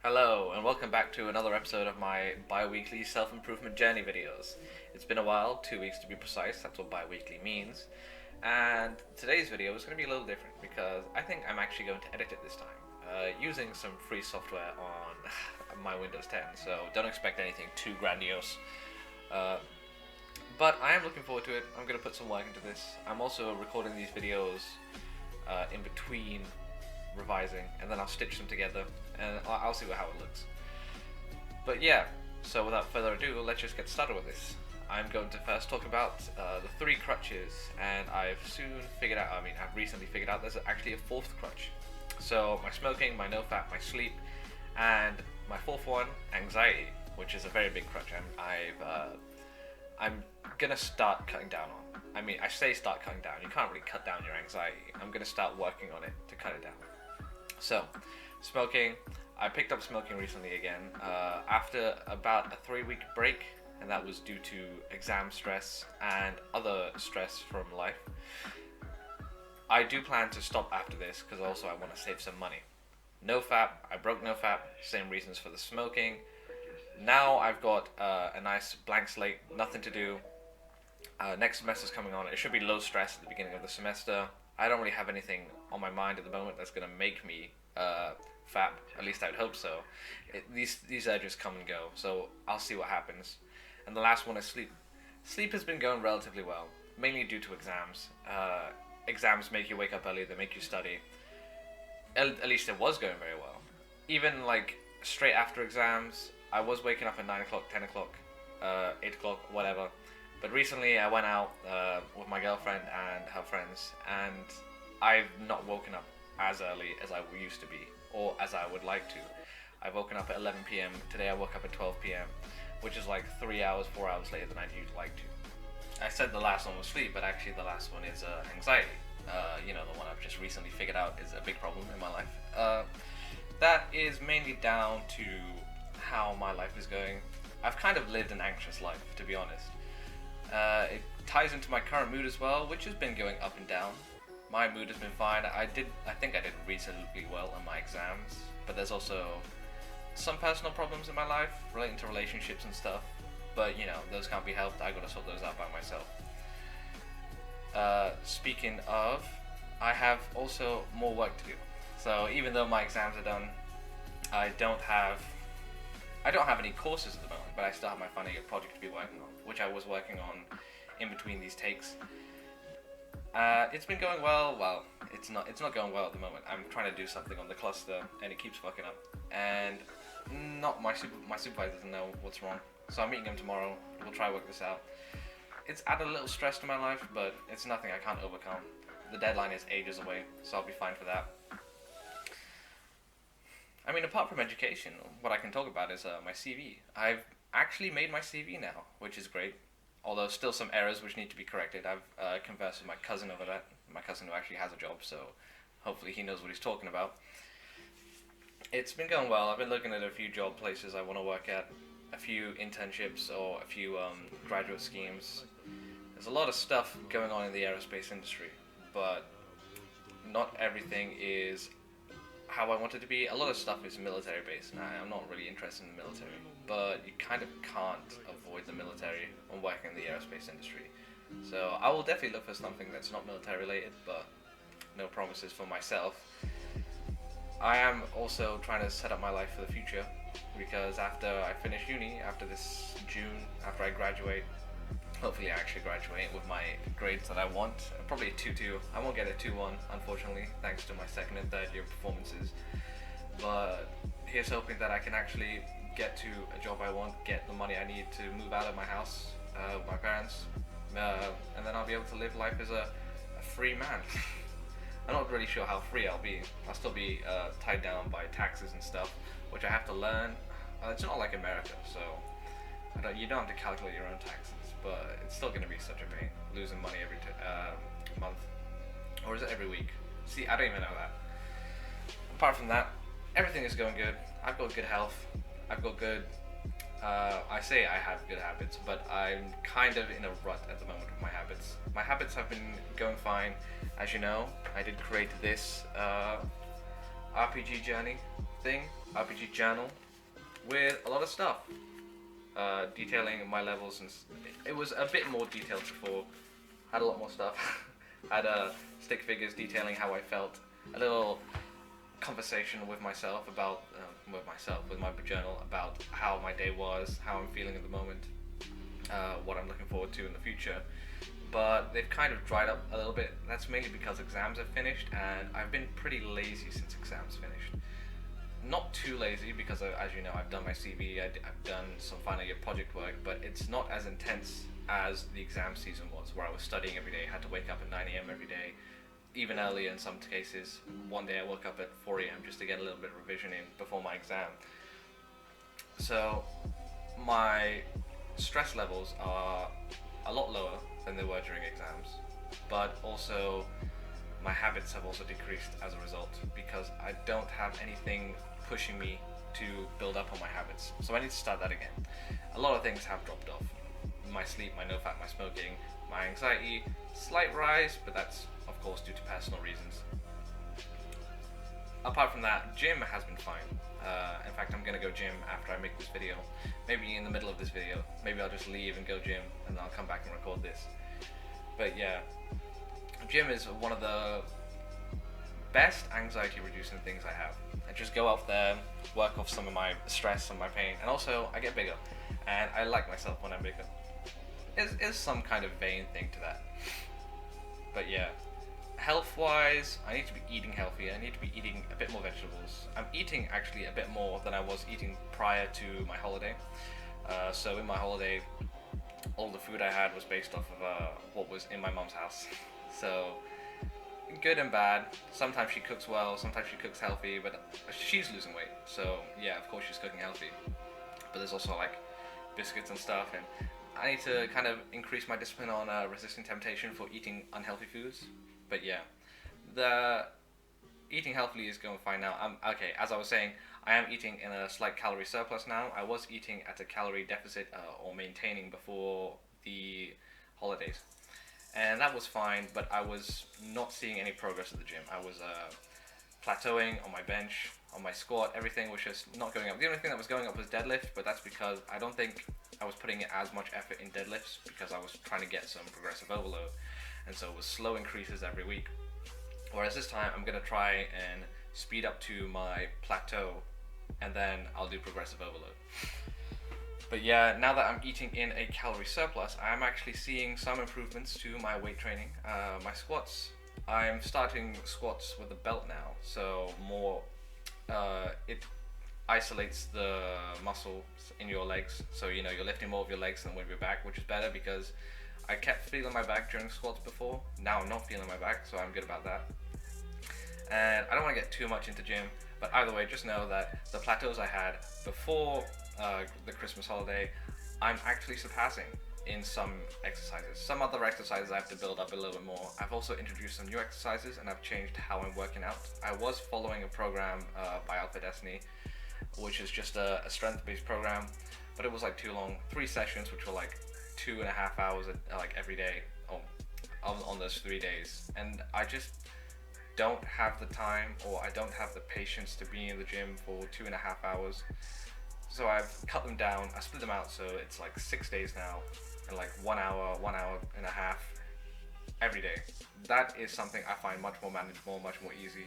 Hello, and welcome back to another episode of my bi-weekly self-improvement journey videos. It's been a while, 2 weeks to be precise, that's what bi-weekly means. And today's video is going to be a little different because I think I'm actually going to edit it this time, using some free software on my Windows 10, so don't expect anything too grandiose. But I am looking forward to it. I'm going to put some work into this. I'm also recording these videos in between revising, and then I'll stitch them together, and I'll see how it looks. But yeah, so without further ado, let's just get started with this. I'm going to first talk about the three crutches, and I've recently figured out there's actually a fourth crutch. So my smoking, my no-fap, my sleep, and my fourth one, anxiety, which is a very big crutch. I'm gonna start cutting down on. I say start cutting down. You can't really cut down your anxiety. I'm gonna start working on it to cut it down. So, smoking. I picked up smoking recently again after about a 3-week break, and that was due to exam stress and other stress from life. I do plan to stop after this because also I want to save some money. No-fap. I broke no-fap. Same reasons for the smoking. Now I've got a nice blank slate, nothing to do. Next semester's coming on. It should be low stress at the beginning of the semester. I don't really have anything on my mind at the moment that's going to make me fap. At least I would hope so. These urges come and go, so I'll see what happens. And the last one is sleep. Sleep has been going relatively well, mainly due to exams. Exams make you wake up early, they make you study. At least it was going very well. Even like straight after exams, I was waking up at 9 o'clock, 10 o'clock, 8 o'clock, whatever. But recently I went out with my girlfriend and her friends, and I've not woken up as early as I used to be, or as I would like to. I've woken up at 11 p.m. Today I woke up at 12 p.m., which is like 3 hours, 4 hours later than I'd usually like to. I said the last one was sleep, but actually the last one is anxiety. The one I've just recently figured out is a big problem in my life. That is mainly down to how my life is going. I've kind of lived an anxious life, to be honest. It ties into my current mood as well, which has been going up and down. My mood has been fine. I think I did reasonably well on my exams, but there's also some personal problems in my life relating to relationships and stuff. But those can't be helped. I gotta sort those out by myself. Speaking of, I have also more work to do. So even though my exams are done, I don't have any courses at the moment, but I still have my final year project to be working on, which I was working on in between these takes. It's been going well. Well, it's not going well at the moment. I'm trying to do something on the cluster, and it keeps fucking up. And not my supervisor doesn't know what's wrong, so I'm meeting him tomorrow. We'll try to work this out. It's added a little stress to my life, but it's nothing I can't overcome. The deadline is ages away, so I'll be fine for that. Apart from education, what I can talk about is my CV. I've actually made my CV now, which is great. Although still some errors which need to be corrected. I've conversed with my cousin over that. My cousin who actually has a job, so hopefully he knows what he's talking about. It's been going well. I've been looking at a few job places I want to work at, a few internships or a few graduate schemes. There's a lot of stuff going on in the aerospace industry, but not everything is how I want it to be. A lot of stuff is military based, and I'm not really interested in the military, but you kind of can't avoid the military when working in the aerospace industry. So I will definitely look for something that's not military related, but no promises for myself. I am also trying to set up my life for the future, because after I finish uni, after this June, after I graduate, hopefully I actually graduate with my grades that I want. Probably a 2.2. I won't get a 2.1, unfortunately, thanks to my second and third year performances. But here's hoping that I can actually get to a job I want, get the money I need to move out of my house with my parents, and then I'll be able to live life as a free man. I'm not really sure how free I'll be. I'll still be tied down by taxes and stuff, which I have to learn. It's not like America, so you don't have to calculate your own taxes, but it's still going to be such a pain, losing money every month. Or is it every week? See, I don't even know that. Apart from that, everything is going good. I've got good health. I've got good... I say I have good habits, but I'm kind of in a rut at the moment with my habits. My habits have been going fine. As you know, I did create this RPG journey thing RPG journal with a lot of stuff, detailing my levels, and it was a bit more detailed before. Had a lot more stuff. Had stick figures detailing how I felt. A little conversation with myself about with my journal about how my day was, how I'm feeling at the moment, what I'm looking forward to in the future. But they've kind of dried up a little bit. That's mainly because exams have finished, and I've been pretty lazy since exams finished. Not too lazy because, as you know, I've done my CV, I've done some final year project work, but it's not as intense as the exam season was, where I was studying every day, had to wake up at 9 a.m. every day, even earlier in some cases. One day I woke up at 4 a.m. just to get a little bit of revision in before my exam. So my stress levels are a lot lower than they were during exams, but also my habits have also decreased as a result because I don't have anything pushing me to build up on my habits. So I need to start that again. A lot of things have dropped off. My sleep, my no fat, my smoking, my anxiety, slight rise, but that's of course due to personal reasons. Apart from that, gym has been fine. In fact, I'm gonna go gym after I make this video. Maybe in the middle of this video. Maybe I'll just leave and go gym, and I'll come back and record this. But yeah, gym is one of the best anxiety reducing things I have. I just go out there, work off some of my stress and my pain, and also I get bigger, and I like myself when I'm bigger. Is some kind of vain thing to that. But yeah, health-wise, I need to be eating healthier. I need to be eating a bit more vegetables. I'm eating actually a bit more than I was eating prior to my holiday. So in my holiday, all the food I had was based off of what was in my mom's house. So good and bad. Sometimes she cooks well, sometimes she cooks healthy, but she's losing weight. So yeah, of course she's cooking healthy. But there's also like biscuits and stuff, and I need to kind of increase my discipline on resisting temptation for eating unhealthy foods. But yeah, the eating healthily is going fine now. Okay, as I was saying, I am eating in a slight calorie surplus now. I was eating at a calorie deficit or maintaining before the holidays, and that was fine, but I was not seeing any progress at the gym. I was plateauing on my bench, on my squat, everything was just not going up. The only thing that was going up was deadlift, but that's because I don't think I was putting as much effort in deadlifts because I was trying to get some progressive overload, and so it was slow increases every week. Whereas this time I'm going to try and speed up to my plateau, and then I'll do progressive overload. But yeah, now that I'm eating in a calorie surplus, I'm actually seeing some improvements to my weight training. My squats, I'm starting squats with a belt now, so more, it isolates the muscles in your legs, so you know you're lifting more of your legs than with your back, which is better because I kept feeling my back during squats before. Now I'm not feeling my back, so I'm good about that. And I don't want to get too much into gym, but either way, just know that the plateaus I had before the Christmas holiday, I'm actually surpassing in some exercises. Some other exercises I have to build up a little bit more. I've also introduced some new exercises, and I've changed how I'm working out. I was following a program by Alpha Destiny, which is just a strength-based program, but it was like too long. 3 sessions, which were like 2.5 hours like every day on those 3 days, and I just don't have the time, or I don't have the patience to be in the gym for 2.5 hours. So I've cut them down. I split them out, so it's like 6 days now, and like 1 hour, 1.5 hours every day. That is something I find much more manageable, much more easy.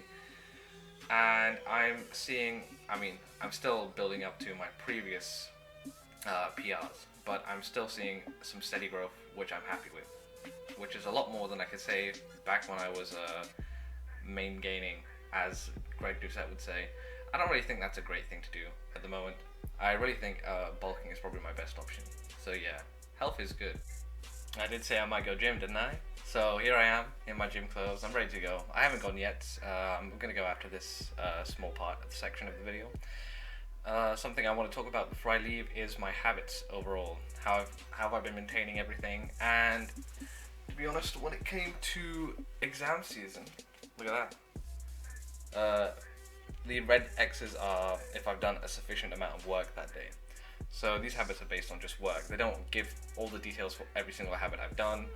And I'm seeing, I'm still building up to my previous PRs, but I'm still seeing some steady growth, which I'm happy with, which is a lot more than I could say back when I was main gaining, as Greg Doucette would say. I don't really think that's a great thing to do at the moment. I really think bulking is probably my best option. So yeah, health is good. I did say I might go gym, didn't I? So here I am in my gym clothes. I'm ready to go. I haven't gone yet. I'm going to go after this small part of the section of the video. Something I want to talk about before I leave is my habits overall. How have I been maintaining everything? And to be honest, when it came to exam season, look at that. The red X's are if I've done a sufficient amount of work that day. So these habits are based on just work. They don't give all the details for every single habit I've done.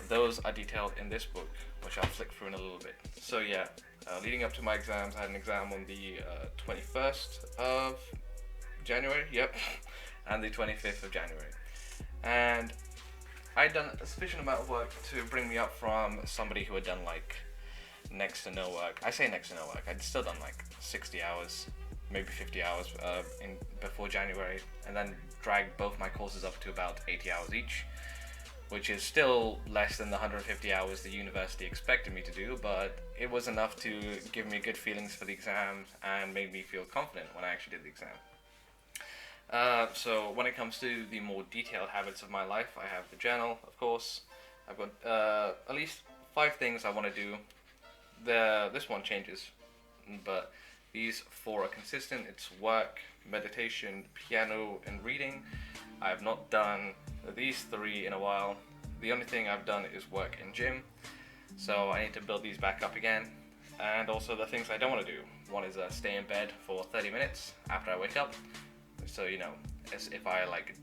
Those are detailed in this book, which I'll flick through in a little bit. So yeah, leading up to my exams, I had an exam on the 21st of January, yep, and the 25th of January. And I'd done a sufficient amount of work to bring me up from somebody who had done like next to no work. I say next to no work, I'd still done like 60 hours, maybe 50 hours before January, and then dragged both my courses up to about 80 hours each, which is still less than the 150 hours the university expected me to do, but it was enough to give me good feelings for the exams and made me feel confident when I actually did the exam. So when it comes to the more detailed habits of my life, I have the journal, of course. I've got at least 5 things I want to do. This one changes, but these 4 are consistent. It's work, meditation, piano, and reading. I have not done these 3 in a while. The only thing I've done is work and gym, so I need to build these back up again. And also the things I don't want to do. One is stay in bed for 30 minutes after I wake up. So, you know, as if I like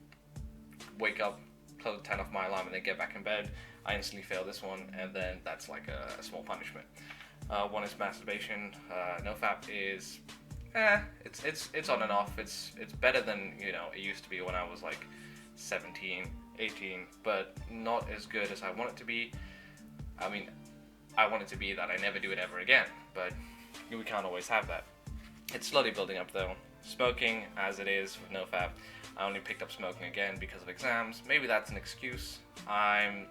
wake up, turn off my alarm and then get back in bed, I instantly fail this one, and then that's like a small punishment. One is masturbation. NoFap is, it's on and off. It's better than, you know, it used to be when I was like 17, 18, but not as good as I want it to be. I mean, I want it to be that I never do it ever again, but we can't always have that. It's slowly building up though. Smoking, as it is with NoFap, I only picked up smoking again because of exams. Maybe that's an excuse. I'm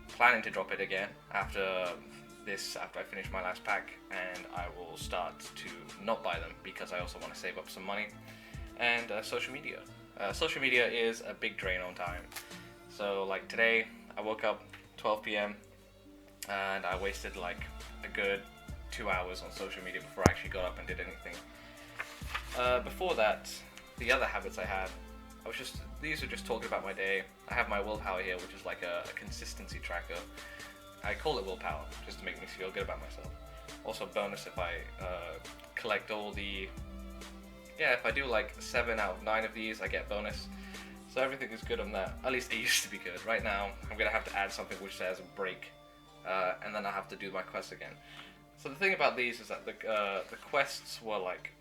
planning to drop it again after I finish my last pack, and I will start to not buy them because I also want to save up some money. And social media. Social media is a big drain on time. So like today, I woke up 12 p.m. and I wasted like a good 2 hours on social media before I actually got up and did anything. Before that, the other habits I had, these are just talking about my day. I have my willpower here, which is like a consistency tracker. I call it willpower, just to make me feel good about myself. Also bonus if I collect all the, if I do like 7 out of 9 of these, I get bonus. So everything is good on that. At least it used to be good. Right now, I'm gonna have to add something which says break, and then I'll have to do my quest again. So the thing about these is that the quests were like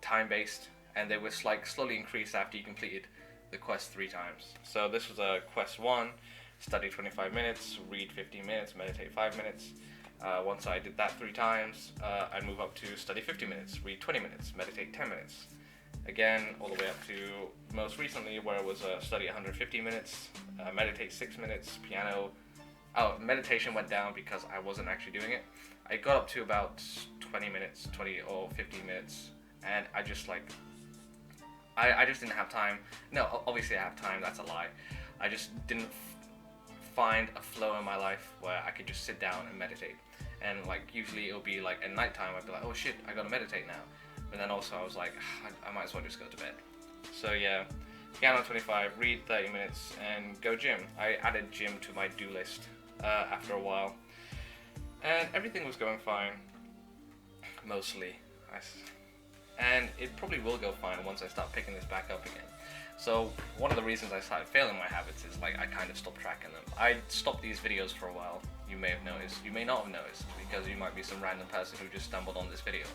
time-based, and they were like slowly increased after you completed the quest 3 times. So this was a quest 1, study 25 minutes, read 15 minutes, meditate 5 minutes. Once I did that 3 times, I'd move up to study 50 minutes, read 20 minutes, meditate 10 minutes. Again, all the way up to most recently where it was study 150 minutes, meditate 6 minutes, piano. Oh, meditation went down because I wasn't actually doing it. I got up to about 20 minutes, 20 or 15 minutes, and I just like, I just didn't have time. No, obviously I have time, that's a lie. I just didn't find a flow in my life where I could just sit down and meditate. And like usually it'll be like at night time, I'd be like, oh shit, I gotta meditate now. But then also I was like, I might as well just go to bed. So yeah, piano 25, read 30 minutes, and go gym. I added gym to my do list after a while. And everything was going fine, mostly. And it probably will go fine once I start picking this back up again. So one of the reasons I started failing my habits is like I kind of stopped tracking them. I stopped these videos for a while. You may have noticed, you may not have noticed, because you might be some random person who just stumbled on this video.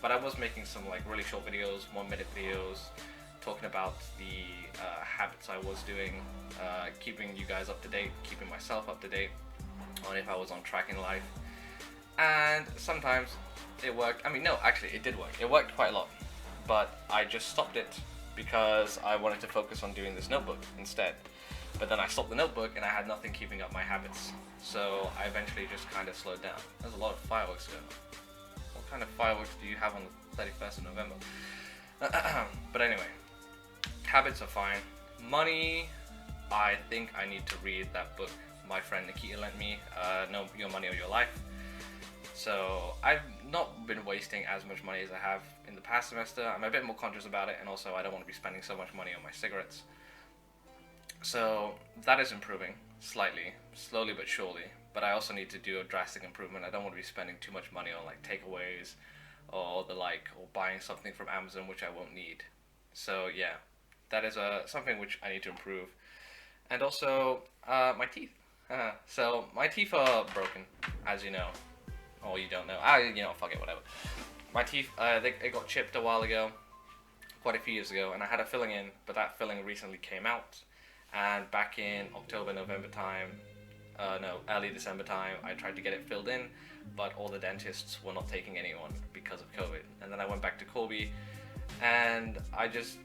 But I was making some like really short videos, 1-minute videos, talking about the habits I was doing, keeping you guys up to date, keeping myself up to date on if I was on track in life. And sometimes it worked. I mean, no, actually it did work. It worked quite a lot, but I just stopped it because I wanted to focus on doing this notebook instead. But then I stopped the notebook and I had nothing keeping up my habits. So I eventually just kind of slowed down. There's a lot of fireworks going on. What kind of fireworks do you have on the 31st of November? But anyway, habits are fine. Money, I think I need to read that book my friend Nikita lent me, No Your Money or Your Life. So I've not been wasting as much money as I have in the past semester. I'm a bit more conscious about it, and also I don't want to be spending so much money on my cigarettes. So that is improving slightly, slowly but surely. But I also need to do a drastic improvement. I don't want to be spending too much money on like takeaways or the like, or buying something from Amazon which I won't need. So yeah, that is something which I need to improve. And also my teeth. So my teeth are broken, as you know. or you don't know, fuck it, whatever. My teeth, it got chipped a while ago, quite a few years ago, and I had a filling in, but that filling recently came out. And back in October, November time, early December time, I tried to get it filled in, but all the dentists were not taking anyone because of COVID. And then I went back to Corby, and I just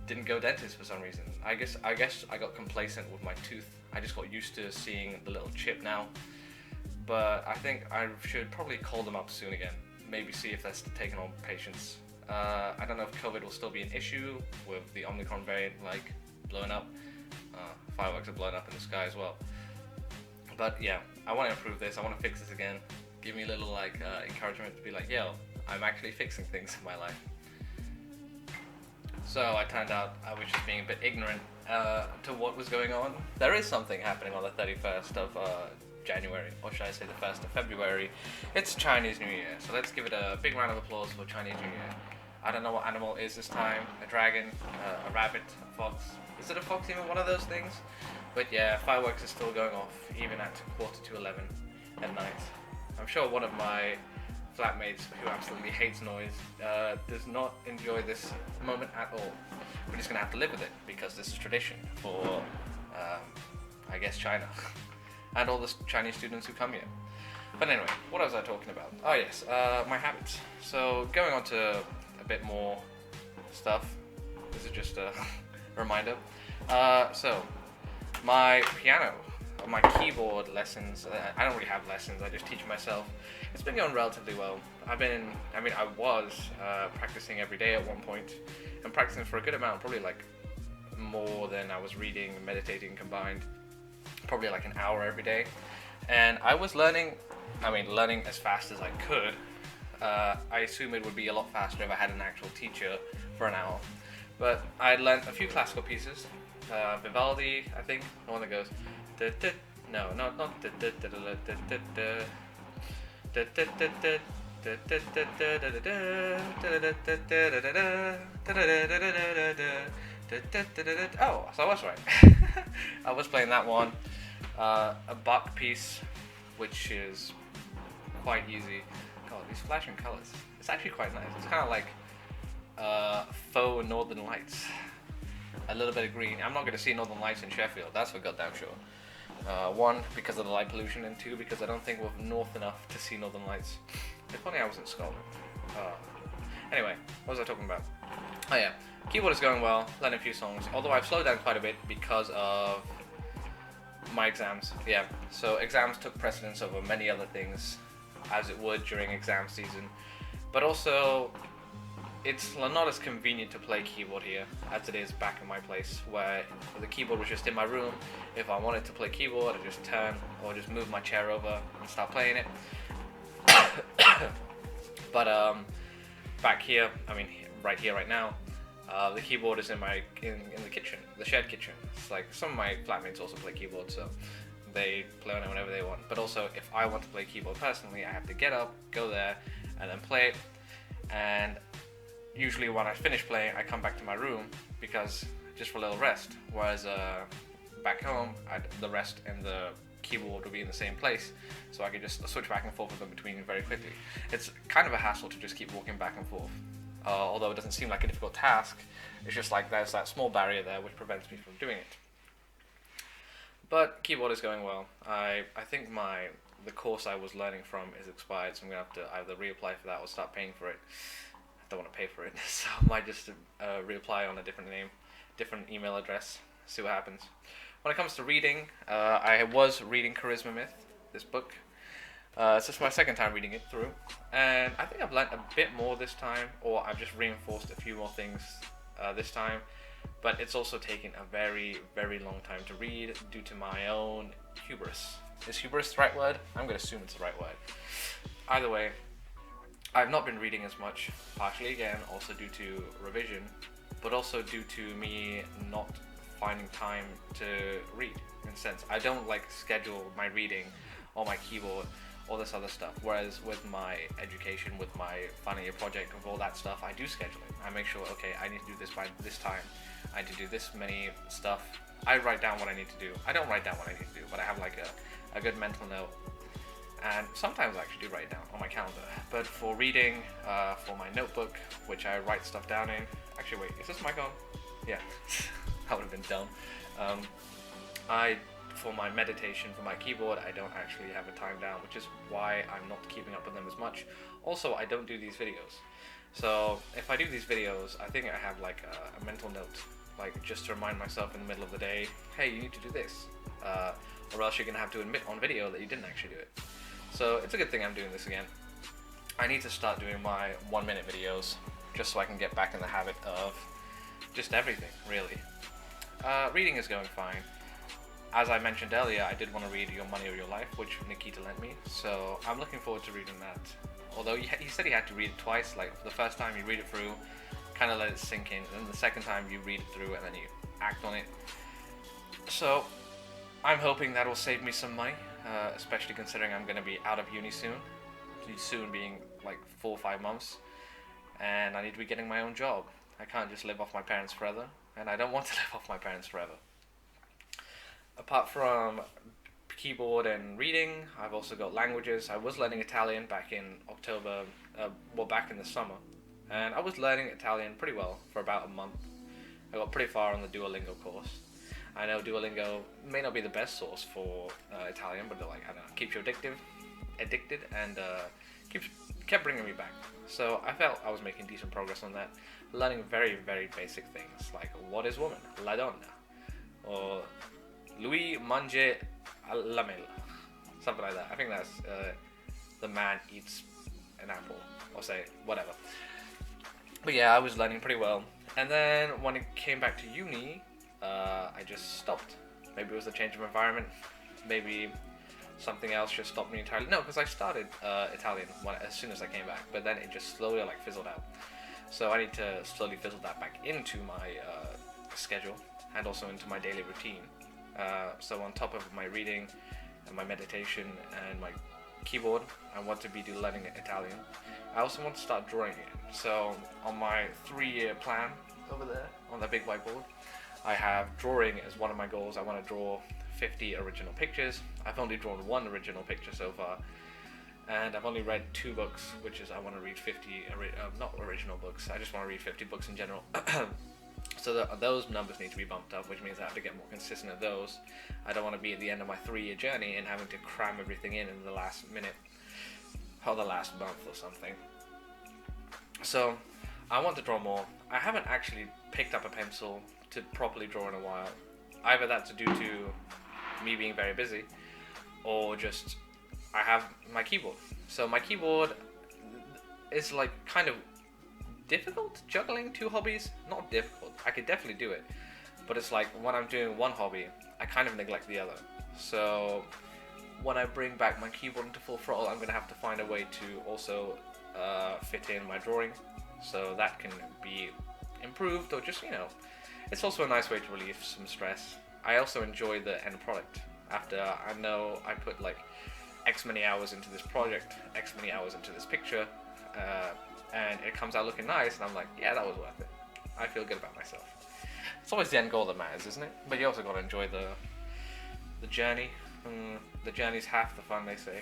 didn't go dentist for some reason. I guess I got complacent with my tooth. I just got used to seeing the little chip now. But I think I should probably call them up soon again. Maybe see if that's taking on patients. I don't know if COVID will still be an issue with the Omicron variant blowing up. Fireworks are blowing up in the sky as well. But yeah, I want to improve this. I want to fix this again. Give me a little encouragement to be like, yo, I'm actually fixing things in my life. So I turned out I was just being a bit ignorant to what was going on. There is something happening on the 31st of January, or should I say the 1st of February. It's Chinese New Year, so let's give it a big round of applause for Chinese New Year. I don't know what animal it is this time, a dragon, a rabbit, a fox. Is it a fox, even one of those things? But yeah, fireworks are still going off, even at 11:15 at night. I'm sure one of my flatmates, who absolutely hates noise, does not enjoy this moment at all. We're just gonna have to live with it, because this is tradition for, I guess, China. And all the Chinese students who come here. But anyway, what was I talking about? Oh yes, my habits. So going on to a bit more stuff. This is just a reminder. So my piano, my keyboard lessons. I don't really have lessons. I just teach myself. It's been going relatively well. I was practicing every day at one point, and practicing for a good amount, probably more than I was reading, meditating combined. Probably an hour every day, and I was learning as fast as I could. I assume it would be a lot faster if I had an actual teacher for an hour, but I learned a few classical pieces. Vivaldi, I think, the one that goes no, not oh, so I was right. I was playing that one. A Bach piece, which is quite easy. God, these flashing colors. It's actually quite nice. It's kind of like faux Northern Lights. A little bit of green. I'm not going to see Northern Lights in Sheffield. That's for goddamn sure. One, because of the light pollution, and two, because I don't think we're north enough to see Northern Lights. If only I was in Scotland. Anyway, what was I talking about? Oh yeah, keyboard is going well, learning a few songs, although I've slowed down quite a bit because of my exams. Yeah, so exams took precedence over many other things, as it would during exam season. But also, it's not as convenient to play keyboard here as it is back in my place, where the keyboard was just in my room. If I wanted to play keyboard, I'd just turn or just move my chair over and start playing it. But back here, right here, right now, the keyboard is in the kitchen, the shared kitchen. It's some of my flatmates also play keyboard, so they play on it whenever they want. But also, if I want to play keyboard personally, I have to get up, go there, and then play it. And usually when I finish playing, I come back to my room because just for a little rest. Whereas back home, the rest and the keyboard will be in the same place, so I could just switch back and forth with them between very quickly. It's kind of a hassle to just keep walking back and forth. Although it doesn't seem like a difficult task, it's just there's that small barrier there which prevents me from doing it. But keyboard is going well. I think the course I was learning from is expired, so I'm going to have to either reapply for that or start paying for it. I don't want to pay for it, so I might just reapply on a different email address, see what happens. When it comes to reading, I was reading Charisma Myth, this book. It's just my second time reading it through, and I think I've learnt a bit more this time, or I've just reinforced a few more things this time, but it's also taken a very, very long time to read due to my own hubris. Is hubris the right word? I'm going to assume it's the right word. Either way, I've not been reading as much, partially again, also due to revision, but also due to me not finding time to read. In a sense, I don't schedule my reading on my keyboard, all this other stuff. Whereas with my education, with my final year project, with all that stuff, I do schedule it. I make sure, okay, I need to do this by this time. I need to do this many stuff. I write down what I need to do. I don't write down what I need to do, but I have a good mental note. and sometimes I actually do write it down on my calendar. But for reading, for my notebook, which I write stuff down in. Actually, wait, is this mic on? Yeah, that would have been dumb. For my meditation, for my keyboard, I don't actually have a time down, which is why I'm not keeping up with them as much. Also, I don't do these videos. So if I do these videos, I think I have like a mental note, like just to remind myself in the middle of the day, hey, you need to do this, or else you're gonna have to admit on video that you didn't actually do it. So it's a good thing I'm doing this again. I need to start doing my 1-minute videos, just so I can get back in the habit of just everything, really. Reading is going fine. As I mentioned earlier, I did want to read Your Money or Your Life, which Nikita lent me, so I'm looking forward to reading that. Although he said he had to read it twice, like for the first time you read it through, kind of let it sink in, and then the second time you read it through and then you act on it. So I'm hoping that will save me some money, especially considering I'm going to be out of uni soon. Soon being like 4 or 5 months, and I need to be getting my own job. I can't just live off my parents forever, and I don't want to live off my parents forever. Apart from keyboard and reading, I've also got languages. I was learning Italian back in October, back in the summer, and I was learning Italian pretty well for about a month. I got pretty far on the Duolingo course. I know Duolingo may not be the best source for Italian, but like, I don't know, keeps you addicted, and kept bringing me back. So I felt I was making decent progress on that, learning very, very basic things like what is woman, la donna, or lui mange la mela, something like that. I think that's the man eats an apple, or say whatever. But yeah, I was learning pretty well, and then when it came back to uni, I just stopped. Maybe it was a change of environment, maybe something else just stopped me entirely. No, because I started Italian as soon as I came back, but then it just slowly like fizzled out. So I need to slowly fizzle that back into my schedule and also into my daily routine. So on top of my reading and my meditation and my keyboard, I want to be learning Italian. I also want to start drawing again. So on my 3-year plan over there on the big whiteboard, I have drawing as one of my goals. I want to draw 50 original pictures. I've only drawn 1 original picture so far, and I've only read 2 books, which is I want to read 50, not original books, I just want to read 50 books in general. So those numbers need to be bumped up, which means I have to get more consistent at those. I don't want to be at the end of my 3-year journey and having to cram everything in the last minute, or the last month or something. So I want to draw more. I haven't actually picked up a pencil to properly draw in a while. Either that's due to me being very busy, or just I have my keyboard. So my keyboard is like kind of difficult juggling 2 hobbies. Not difficult, I could definitely do it, but it's like when I'm doing one hobby, I kind of neglect the other. So when I bring back my keyboard into full throttle, I'm gonna have to find a way to also fit in my drawing, so that can be improved, or just, you know, it's also a nice way to relieve some stress. I also enjoy the end product. After I know I put like X many hours into this project, X many hours into this picture, and it comes out looking nice, and I'm like, yeah, that was worth it. I feel good about myself. It's always the end goal that matters, isn't it? But you also got to enjoy the journey. The journey's half the fun, they say.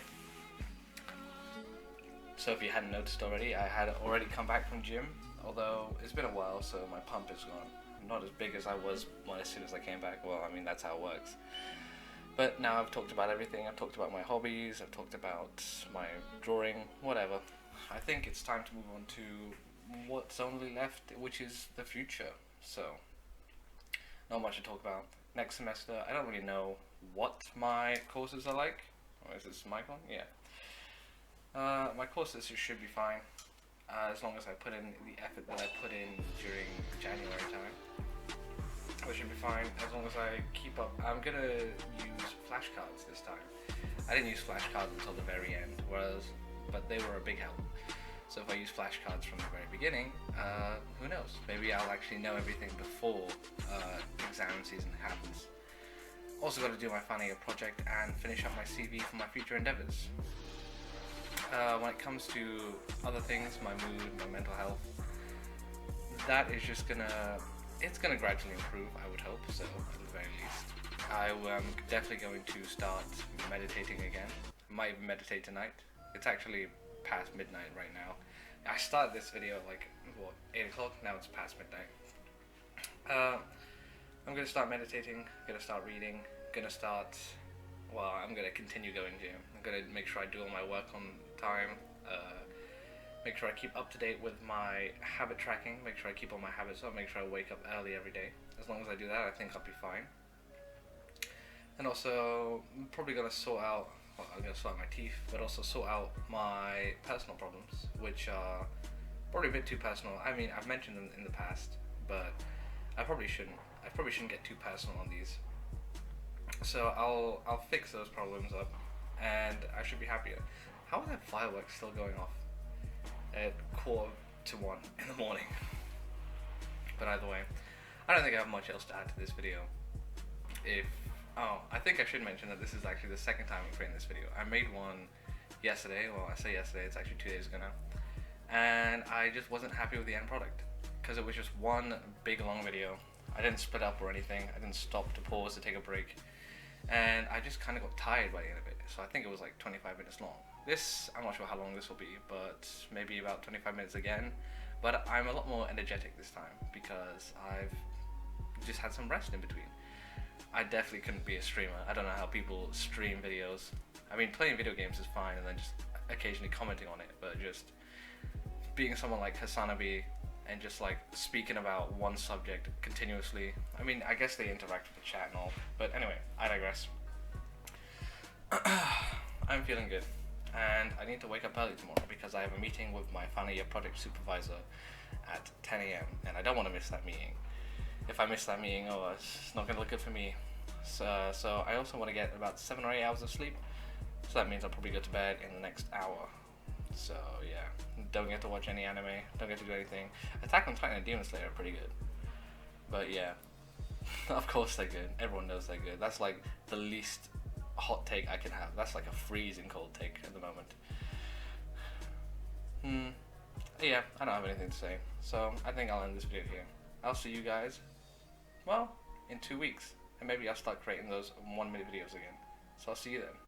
So if you hadn't noticed already, I had already come back from gym, although it's been a while, so my pump is gone. I'm not as big as I was as soon as I came back. Well, I mean, that's how it works. But now I've talked about everything. I've talked about my hobbies, I've talked about my drawing, whatever. I think it's time to move on to what's only left, which is the future. So, not much to talk about. Next semester, I don't really know what my courses are like. Or is this mic on? Yeah. My courses should be fine, as long as I put in the effort that I put in during January time. It should be fine, as long as I keep up. I'm gonna use flashcards this time. I didn't use flashcards until the very end, but they were a big help. So if I use flashcards from the very beginning, who knows? Maybe I'll actually know everything before exam season happens. Also got to do my final year project and finish up my CV for my future endeavours. When it comes to other things, my mood, my mental health, that is just it's gonna gradually improve, I would hope, so at the very least. I am definitely going to start meditating again. Might even meditate tonight. It's actually past midnight right now. I started this video at like, what, 8 o'clock? Now it's past midnight. I'm gonna start meditating, gonna start reading, I'm gonna continue going gym. I'm gonna make sure I do all my work on time, make sure I keep up to date with my habit tracking, make sure I keep all my habits up, make sure I wake up early every day. As long as I do that, I think I'll be fine. And also, I'm probably gonna I'm gonna sort out my teeth, but also sort out my personal problems, which are probably a bit too personal. I mean, I've mentioned them in the past, but I probably shouldn't get too personal on these. So I'll fix those problems up, and I should be happier. How are there fireworks still going off at 1:15 in the morning? But either way, I don't think I have much else to add to this video. I think I should mention that this is actually the second time I'm creating this video. I made one yesterday. Well, I say yesterday, it's actually 2 days ago now. And I just wasn't happy with the end product because it was just one big long video. I didn't split up or anything. I didn't stop to pause to take a break. And I just kind of got tired by the end of it. So I think it was like 25 minutes long. This, I'm not sure how long this will be, but maybe about 25 minutes again. But I'm a lot more energetic this time because I've just had some rest in between. I definitely couldn't be a streamer. I don't know how people stream videos. I mean, playing video games is fine, and then just occasionally commenting on it, but just being someone like Hasanabe and just like speaking about one subject continuously. I mean, I guess they interact with the chat and all, but anyway, I digress. I'm feeling good, and I need to wake up early tomorrow because I have a meeting with my final year project supervisor at 10 a.m. and I don't want to miss that meeting. If I miss that meeting, it's not gonna look good for me. So I also want to get about 7 or 8 hours of sleep. So that means I'll probably go to bed in the next hour. So yeah, don't get to watch any anime, don't get to do anything. Attack on Titan and Demon Slayer are pretty good. But yeah, of course they're good. Everyone knows they're good. That's like the least hot take I can have. That's like a freezing cold take at the moment. Yeah, I don't have anything to say. So I think I'll end this video here. I'll see you guys, well, in 2 weeks. And maybe I'll start creating those 1-minute videos again. So I'll see you then.